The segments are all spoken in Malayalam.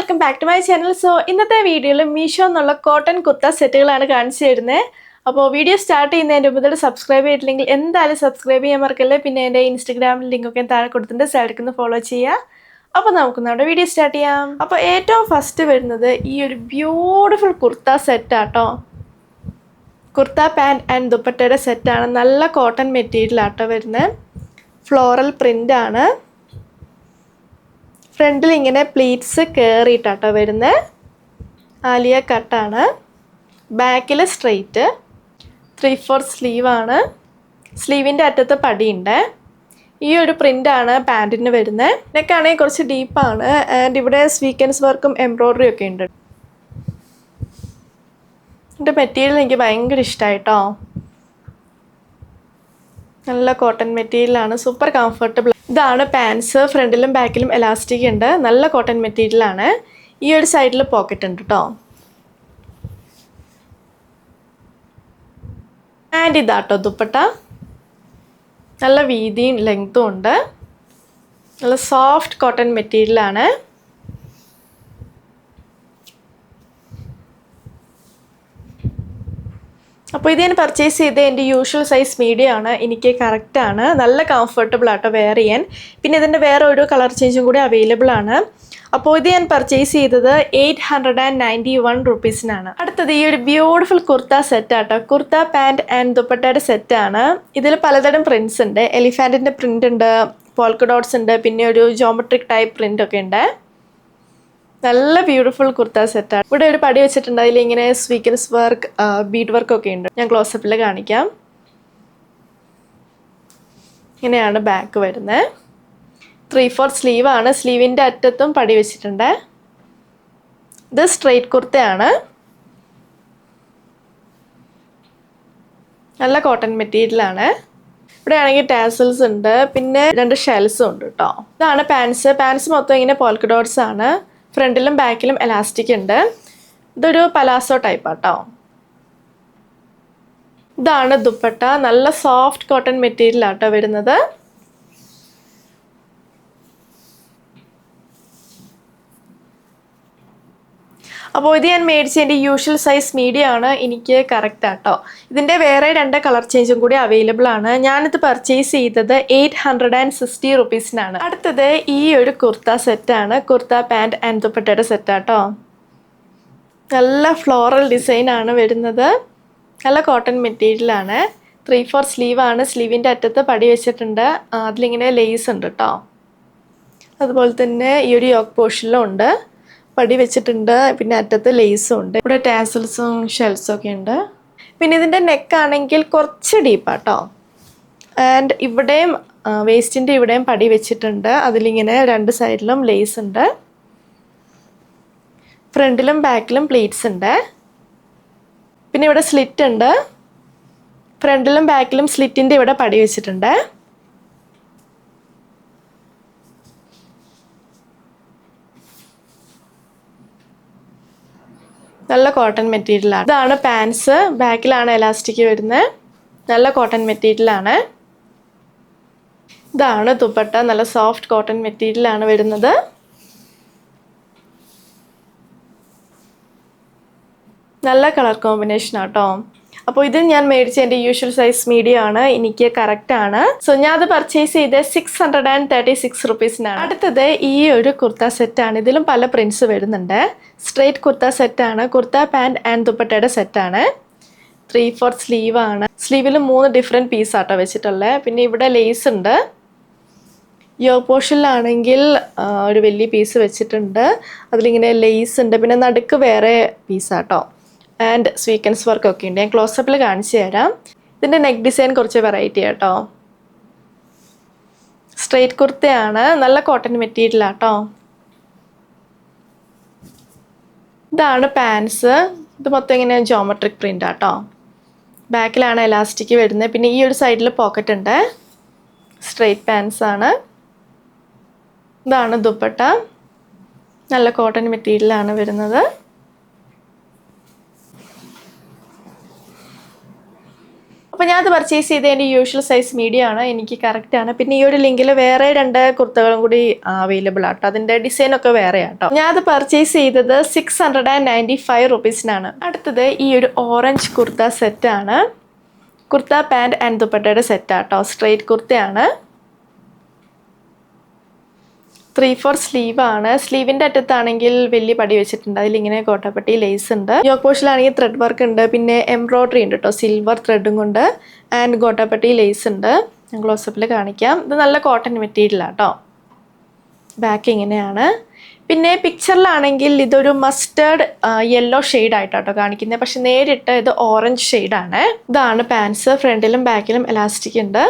Welcome back to my channel. So ഇന്നത്തെ വീഡിയോയിൽ മീഷോ എന്നുള്ള കോട്ടൺ കുർത്ത സെറ്റുകളാണ് കാണിച്ചു തരുന്നത്. അപ്പോൾ വീഡിയോ സ്റ്റാർട്ട് ചെയ്യുന്നതിൻ്റെ മുതൽ സബ്സ്ക്രൈബ് ചെയ്തില്ലെങ്കിൽ എന്തായാലും സബ്സ്ക്രൈബ് ചെയ്യാൻ മറക്കല്ലേ. പിന്നെ എൻ്റെ ഇൻസ്റ്റഗ്രാമിൽ ലിങ്കൊക്കെ താഴെ കൊടുത്തിട്ടുണ്ട്, സൈഡിൽ നിന്ന് ഫോളോ ചെയ്യുക. അപ്പോൾ നമുക്ക് നമ്മുടെ വീഡിയോ സ്റ്റാർട്ട് ചെയ്യാം. അപ്പോൾ ഏറ്റവും ഫസ്റ്റ് വരുന്നത് ഈ ഒരു ബ്യൂട്ടിഫുൾ കുർത്ത സെറ്റാട്ടോ. കുർത്ത പാൻറ് ആൻഡ് ദുപ്പട്ടയുടെ സെറ്റാണ്. നല്ല കോട്ടൺ മെറ്റീരിയലാട്ടോ വരുന്നത്. ഫ്ലോറൽ പ്രിൻ്റാണ്. ഫ്രണ്ടിൽ ഇങ്ങനെ പ്ലീറ്റ്സ് കയറിയിട്ടാട്ടോ വരുന്നത്. ആലിയ കട്ടാണ്. ബാക്കിൽ സ്ട്രെയിറ്റ്. 3/4 സ്ലീവാണ്. സ്ലീവിൻ്റെ അറ്റത്ത് പടിയുണ്ട്. ഈ ഒരു പ്രിൻ്റാണ് പാൻറ്റിന് വരുന്നത്. നെക്കാണെങ്കിൽ കുറച്ച് ഡീപ്പാണ്. ആൻഡ് ഇവിടെ സ്വീക്വൻസ് വർക്കും എംബ്രോയ്ഡറി ഒക്കെ ഉണ്ട്. ഇതിൻ്റെ മെറ്റീരിയൽ എനിക്ക് ഭയങ്കര ഇഷ്ടമായിട്ടോ. നല്ല കോട്ടൺ മെറ്റീരിയലാണ്. Super comfortable. ഇതാണ് പാൻസ്. ഫ്രണ്ടിലും ബാക്കിലും എലാസ്റ്റിക് ഉണ്ട്. നല്ല കോട്ടൺ മെറ്റീരിയലാണ്. ഈ ഒരു സൈഡിൽ പോക്കറ്റ് ഉണ്ട് കേട്ടോ. ആൻഡ് ഇതാട്ടോ ദുപ്പട്ട. നല്ല വീതിയും ലെങ്ത്തും ഉണ്ട്. നല്ല സോഫ്റ്റ് കോട്ടൺ മെറ്റീരിയലാണ്. അപ്പോൾ ഇത് ഞാൻ പർച്ചേസ് ചെയ്ത് എൻ്റെ യൂഷ്വൽ സൈസ് മീഡിയം ആണ്. എനിക്ക് കറക്റ്റാണ്. നല്ല കംഫർട്ടബിൾ ആട്ടോ വെയർ ചെയ്യാൻ. പിന്നെ ഇതിൻ്റെ വേറെ ഒരു കളർ ചേഞ്ചും കൂടി അവൈലബിൾ ആണ്. അപ്പോൾ ഇത് ഞാൻ പർച്ചേസ് ചെയ്തത് 891 റുപ്പീസിനാണ്. അടുത്തത് ഈ ഒരു ബ്യൂട്ടിഫുൾ കുർത്ത സെറ്റാട്ടോ. കുർത്ത പാൻറ് ആൻഡ് ദുപ്പട്ടയുടെ സെറ്റാണ്. ഇതിൽ പലതരം പ്രിൻറ്റ്സ് ഉണ്ട്. എലിഫാൻറ്റിൻ്റെ പ്രിൻ്റ് ഉണ്ട്, പോൾക്ക ഡോട്ട്സ് ഉണ്ട്, പിന്നെ ഒരു ജോമെട്രിക് ടൈപ്പ് പ്രിൻ്റ് ഒക്കെ ഉണ്ട്. നല്ല ബ്യൂട്ടിഫുൾ കുർത്ത സെറ്റാണ്. ഇവിടെ ഒരു പടി വെച്ചിട്ടുണ്ട്. അതിൽ ഇങ്ങനെ സ്വീക്വൻസ് വർക്ക്, ബീഡ് വർക്ക് ഒക്കെ ഉണ്ട്. ഞാൻ ക്ലോസപ്പിൽ കാണിക്കാം. ഇങ്ങനെയാണ് ബാക്ക് വരുന്നത്. 3/4 സ്ലീവാണ്. സ്ലീവിൻ്റെ അറ്റത്തും പടി വെച്ചിട്ടുണ്ട്. ഇത് സ്ട്രെയിറ്റ് കുർത്തയാണ്. നല്ല കോട്ടൺ മെറ്റീരിയലാണ്. ഇവിടെ ആണെങ്കിൽ ടാസൽസ് ഉണ്ട്, പിന്നെ 2 ഷെൽസും ഉണ്ട് കേട്ടോ. ഇതാണ് പാൻസ്. പാൻസ് മൊത്തം ഇങ്ങനെ പോൾക്ക ഡോട്ട്സ് ആണ്. ഫ്രണ്ടിലും ബാക്കിലും എലാസ്റ്റിക് ഉണ്ട്. ഇതൊരു പലാസോ ടൈപ്പാട്ടോ. ഇതാണ് ദുപ്പട്ട. നല്ല സോഫ്റ്റ് കോട്ടൺ മെറ്റീരിയലാട്ടോ വരുന്നത്. അപ്പോൾ ഇത് ഞാൻ മേടിച്ച എൻ്റെ യൂഷ്വൽ സൈസ് മീഡിയം ആണ്. എനിക്ക് കറക്റ്റ് ആട്ടോ. ഇതിൻ്റെ വേറെ 2 കളർ ചേഞ്ചും കൂടി അവൈലബിൾ ആണ്. ഞാനിത് പർച്ചേസ് ചെയ്തത് 860 റുപ്പീസിനാണ്. അടുത്തത് ഈ ഒരു കുർത്ത സെറ്റാണ്. കുർത്ത പാൻറ് ആൻഡ് ദുപ്പട്ടയുടെ സെറ്റാട്ടോ. നല്ല ഫ്ലോറൽ ഡിസൈനാണ് വരുന്നത്. നല്ല കോട്ടൺ മെറ്റീരിയലാണ്. 3/4 സ്ലീവാണ്. സ്ലീവിൻ്റെ അറ്റത്ത് പടി വെച്ചിട്ടുണ്ട്. അതിലിങ്ങനെ ലേസ് ഉണ്ട് കേട്ടോ. അതുപോലെ തന്നെ ഈ ഒരു യോക്ക് പോർഷനിലും ഉണ്ട്, പടി വെച്ചിട്ടുണ്ട്. പിന്നെ അറ്റത്ത് ലേസും ഉണ്ട്. ഇവിടെ ടാസൽസും ഷെൽസും ഒക്കെ ഉണ്ട്. പിന്നെ ഇതിൻ്റെ നെക്കാണെങ്കിൽ കുറച്ച് ഡീപ്പാട്ടോ. ആൻഡ് ഇവിടെയും വേസ്റ്റിൻ്റെ ഇവിടെയും പടി വെച്ചിട്ടുണ്ട്. അതിലിങ്ങനെ 2 സൈഡിലും ലേസ് ഉണ്ട്. ഫ്രണ്ടിലും ബാക്കിലും പ്ലീറ്റ്സ് ഉണ്ട്. പിന്നെ ഇവിടെ സ്ലിറ്റ് ഉണ്ട്. ഫ്രണ്ടിലും ബാക്കിലും സ്ലിറ്റിൻ്റെ ഇവിടെ പടി വെച്ചിട്ടുണ്ട്. നല്ല കോട്ടൺ മെറ്റീരിയലാണ്. ഇതാണ് പാൻസ്. ബാക്കിലാണ് എലാസ്റ്റിക് വരുന്നത്. നല്ല കോട്ടൺ മെറ്റീരിയലാണ്. ഇതാണ് ദുപ്പട്ട. നല്ല സോഫ്റ്റ് കോട്ടൺ മെറ്റീരിയലാണ് വരുന്നത്. നല്ല കളർ കോമ്പിനേഷൻ ആട്ടോ. അപ്പോൾ ഇത് ഞാൻ മേടിച്ച എൻ്റെ യൂഷ്വൽ സൈസ് മീഡിയം ആണ്. എനിക്ക് കറക്റ്റ് ആണ്. സോ ഞാൻ അത് പർച്ചേസ് ചെയ്ത് 636 റുപ്പീസിനാണ്. അടുത്തത് ഈ ഒരു കുർത്ത സെറ്റാണ്. ഇതിലും പല പ്രിൻറ്റ്സ് വരുന്നുണ്ട്. സ്ട്രെയിറ്റ് കുർത്ത സെറ്റാണ്. കുർത്ത പാൻറ് ആൻഡ് ദുപ്പട്ടയുടെ സെറ്റാണ്. 3/4 സ്ലീവാണ്. സ്ലീവിൽ 3 ഡിഫറെൻറ്റ് പീസാട്ടോ വെച്ചിട്ടുള്ളത്. പിന്നെ ഇവിടെ ലേസ് ഉണ്ട്. യോ പോർഷനിലാണെങ്കിൽ ഒരു വലിയ പീസ് വെച്ചിട്ടുണ്ട്. അതിലിങ്ങനെ ലേസ് ഉണ്ട്. പിന്നെ നടുക്ക് വേറെ പീസാട്ടോ. ആൻഡ് സ്വീക്വൻസ് വർക്ക് ഒക്കെ ഉണ്ട്. ഞാൻ ക്ലോസപ്പിൽ കാണിച്ചു തരാം. ഇതിൻ്റെ നെക്ക് ഡിസൈൻ കുറച്ച് വെറൈറ്റി ആട്ടോ. സ്ട്രെയിറ്റ് കുർത്തയാണ്. നല്ല കോട്ടൺ മെറ്റീരിയലാട്ടോ. ഇതാണ് പാൻസ്. ഇത് മൊത്തം ഇങ്ങനെ ജോമെട്രിക് പ്രിൻ്റ് ആട്ടോ. ബാക്കിലാണ് എലാസ്റ്റിക് വരുന്നത്. പിന്നെ ഈ ഒരു സൈഡിൽ പോക്കറ്റ് ഉണ്ട്. സ്ട്രെയിറ്റ് പാൻസ് ആണ്. ഇതാണ് ദുപ്പട്ട. നല്ല കോട്ടൺ മെറ്റീരിയലാണ് വരുന്നത്. അപ്പോൾ ഞാൻ ഞാനത് പർച്ചേസ് ചെയ്ത് എൻ്റെ യൂഷ്വൽ സൈസ് മീഡിയം ആണ്, എനിക്ക് കറക്റ്റ് ആണ്. പിന്നെ ഈ ഒരു ലിങ്കിൽ വേറെ 2 കുർത്തകളും കൂടി അവൈലബിൾ ആട്ടോ, അതിൻ്റെ ഡിസൈനൊക്കെ വേറെ ആട്ടോ. ഞാനത് പർച്ചേസ് ചെയ്തത് 695 റുപ്പീസിനാണ്. അടുത്തത് ഈ ഒരു ഓറഞ്ച് കുർത്ത സെറ്റാണ്. കുർത്ത പാൻറ് ആൻഡ് ദുപ്പട്ടയുടെ സെറ്റാട്ടോ, സ്ട്രെയിറ്റ് കുർത്തയാണ്. 3/4 സ്ലീവ് ആണ്. സ്ലീവിൻ്റെ അറ്റത്താണെങ്കിൽ വലിയ പടി വെച്ചിട്ടുണ്ട്, അതിലിങ്ങനെ കോട്ടപ്പട്ടി ലേസ് ഉണ്ട്. യോക്ക് പോർഷനിലാണെങ്കിൽ ത്രെഡ് വർക്ക് ഉണ്ട്, പിന്നെ എംബ്രോയ്ഡറി ഉണ്ട് കേട്ടോ, സിൽവർ ത്രെഡും കൊണ്ട്. ആൻഡ് കോട്ടപ്പട്ടി ലേസ് ഉണ്ട്. ഞാൻ ക്ലോസപ്പിൽ കാണിക്കാം. ഇത് നല്ല കോട്ടൺ മെറ്റീരിയലാണ് കേട്ടോ. ബാക്ക് ഇങ്ങനെയാണ്. പിന്നെ പിക്ചറിലാണെങ്കിൽ ഇതൊരു മസ്റ്റേർഡ് യെല്ലോ ഷെയ്ഡ് ആയിട്ടോ കാണിക്കുന്നത്, പക്ഷെ നേരിട്ട് ഇത് ഓറഞ്ച് ഷെയ്ഡാണ്. ഇതാണ് പാൻസ്. ഫ്രണ്ടിലും ബാക്കിലും എലാസ്റ്റിക് ഉണ്ട്.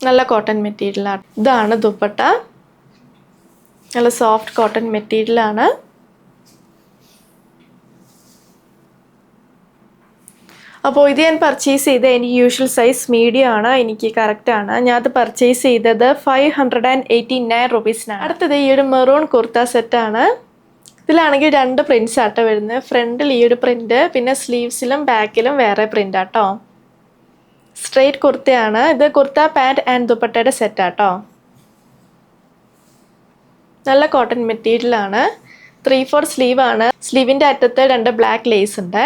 നല്ല കോട്ടൺ മെറ്റീരിയലാണ്. ഇതാണ് ദുപ്പട്ട, നല്ല സോഫ്റ്റ് കോട്ടൺ മെറ്റീരിയലാണ്. അപ്പോൾ ഇത് ഞാൻ പർച്ചേസ് ചെയ്ത എൻ്റെ യൂഷ്വൽ സൈസ് മീഡിയം ആണ്, എനിക്ക് കറക്റ്റ് ആണ്. ഞാനത് പർച്ചേസ് ചെയ്തത് 589 റുപ്പീസിനാണ്. അടുത്തത് ഈ ഒരു മെറൂൺ കുർത്ത സെറ്റാണ്. ഇതിലാണെങ്കിൽ 2 പ്രിൻറ്റ്സ് ആട്ടോ വരുന്നത്. ഫ്രണ്ടിൽ ഈ ഒരു പ്രിൻറ്റ്, പിന്നെ സ്ലീവ്സിലും ബാക്കിലും വേറെ പ്രിൻ്റ് ആട്ടോ. സ്ട്രെയിറ്റ് കുർത്തയാണ്. ഇത് കുർത്ത പാൻറ് ആൻഡ് ദുപ്പട്ടയുടെ സെറ്റാട്ടോ. നല്ല കോട്ടൺ മെറ്റീരിയലാണ്. 3/4 സ്ലീവ് ആണ്. സ്ലീവിൻ്റെ അറ്റത്ത് 2 ബ്ലാക്ക് ലേസ് ഉണ്ട്.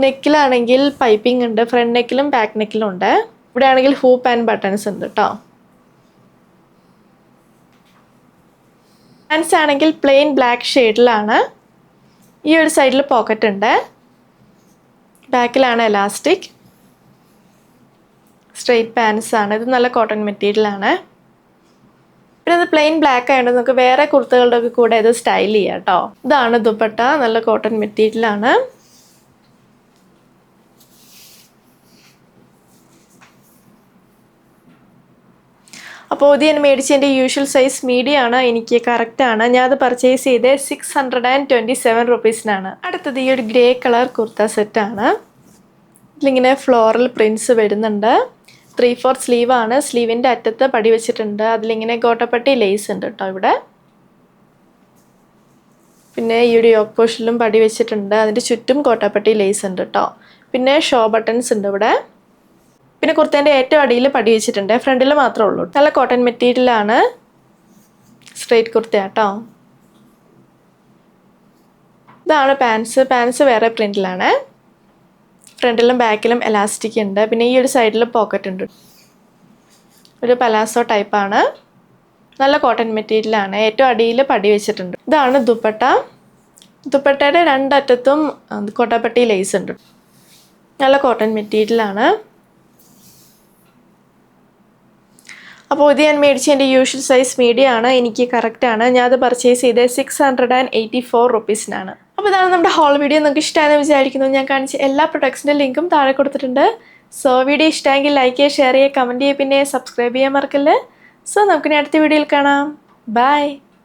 നെക്കിലാണെങ്കിൽ പൈപ്പിംഗ് ഉണ്ട്, ഫ്രണ്ട് നെക്കിലും ബാക്ക് നെക്കിലും ഉണ്ട്. ഇവിടെ ആണെങ്കിൽ ഹൂപ്പ് ആൻഡ് ബട്ടൺസ് ഉണ്ട് കേട്ടോ. പാൻസ് ആണെങ്കിൽ പ്ലെയിൻ ബ്ലാക്ക് ഷെയ്ഡിലാണ്. ഈ ഒരു സൈഡിൽ പോക്കറ്റ് ഉണ്ട്. ബാക്കിലാണ് എലാസ്റ്റിക്. സ്ട്രെയിറ്റ് പാൻസ് ആണ്. ഇത് നല്ല കോട്ടൺ മെറ്റീരിയലാണ്. പിന്നെ ഇത് പ്ലെയിൻ ബ്ലാക്ക് ആയതുകൊണ്ട് നമുക്ക് വേറെ കുർത്തകളുടെ ഒക്കെ കൂടെ ഇത് സ്റ്റൈൽ ചെയ്യാം കേട്ടോ. ഇതാണ് ദുപ്പട്ട, നല്ല കോട്ടൺ മെറ്റീരിയലാണ്. അപ്പോൾ ഇത് ഞാൻ മേടിച്ചതിൻ്റെ യൂഷ്വൽ സൈസ് മീഡിയം ആണ്, എനിക്ക് കറക്റ്റ് ആണ്. ഞാനത് പർച്ചേസ് ചെയ്ത് 627 റുപ്പീസിനാണ്. അടുത്തത് ഈ ഒരു ഗ്രേ കളർ കുർത്ത സെറ്റാണ്. ഇതിലിങ്ങനെ ഫ്ലോറൽ പ്രിൻറ്റ്സ് വരുന്നുണ്ട്. 3/4 സ്ലീവ് ആണ്. സ്ലീവിൻ്റെ അറ്റത്ത് പടി വെച്ചിട്ടുണ്ട്, അതിലിങ്ങനെ കോട്ടപ്പട്ടി ലേസ് ഉണ്ട് കേട്ടോ ഇവിടെ. പിന്നെ ഈ ഒരു യോക്ക് പോർഷനിലും പടി വെച്ചിട്ടുണ്ട്, അതിൻ്റെ ചുറ്റും കോട്ടപ്പട്ടി ലേസ് ഉണ്ട് കേട്ടോ. പിന്നെ ഷോ ബട്ടൺസ് ഉണ്ട് ഇവിടെ. പിന്നെ കുർത്തേൻ്റെ ഏറ്റവും അടിയിൽ പടി വെച്ചിട്ടുണ്ട്, ഫ്രണ്ടിൽ മാത്രമേ ഉള്ളൂ. നല്ല കോട്ടൺ മെറ്റീരിയലാണ്. സ്ട്രെയിറ്റ് കുർത്തയാട്ടോ. ഇതാണ് പാൻസ് വേറെ പ്രിൻറ്റിലാണ്. ഫ്രണ്ടിലും ബാക്കിലും എലാസ്റ്റിക് ഉണ്ട്. പിന്നെ ഈ ഒരു സൈഡിൽ പോക്കറ്റ് ഉണ്ട്. ഒരു പലാസോ ടൈപ്പാണ്. നല്ല കോട്ടൺ മെറ്റീരിയലാണ്. ഏറ്റവും അടിയിൽ പടി വെച്ചിട്ടുണ്ട്. ഇതാണ് ദുപ്പട്ട. ദുപ്പട്ടയുടെ 2 അറ്റത്തും കോട്ടപ്പട്ടി ലേസ് ഉണ്ട്. നല്ല കോട്ടൺ മെറ്റീരിയലാണ്. അപ്പോൾ ഇത് ഞാൻ മേടിച്ച എൻ്റെ യൂഷ്വൽ സൈസ് മീഡിയം ആണ്, എനിക്ക് കറക്റ്റ് ആണ്. ഞാനത് പർച്ചേസ് ചെയ്ത് 684 റുപ്പീസിനാണ്. അപ്പോൾ ഇതാണ് നമ്മുടെ ഹോൾ വീഡിയോ. നിങ്ങൾക്ക് ഇഷ്ടമാണെന്ന് വിചാരിക്കുന്നു. ഞാൻ കാണിച്ച എല്ലാ പ്രൊഡക്ട്സിൻ്റെ ലിങ്കും താഴെ കൊടുത്തിട്ടുണ്ട്. സോ വീഡിയോ ഇഷ്ടമെങ്കിൽ ലൈക്ക് ചെയ്യുക, ഷെയർ ചെയ്യുക, കമൻറ്റ് ചെയ്യുക, പിന്നെ സബ്സ്ക്രൈബ് ചെയ്യാൻ മറക്കല്ലേ. സോ നമുക്കിനി അടുത്ത വീഡിയോയിൽ കാണാം. ബൈ.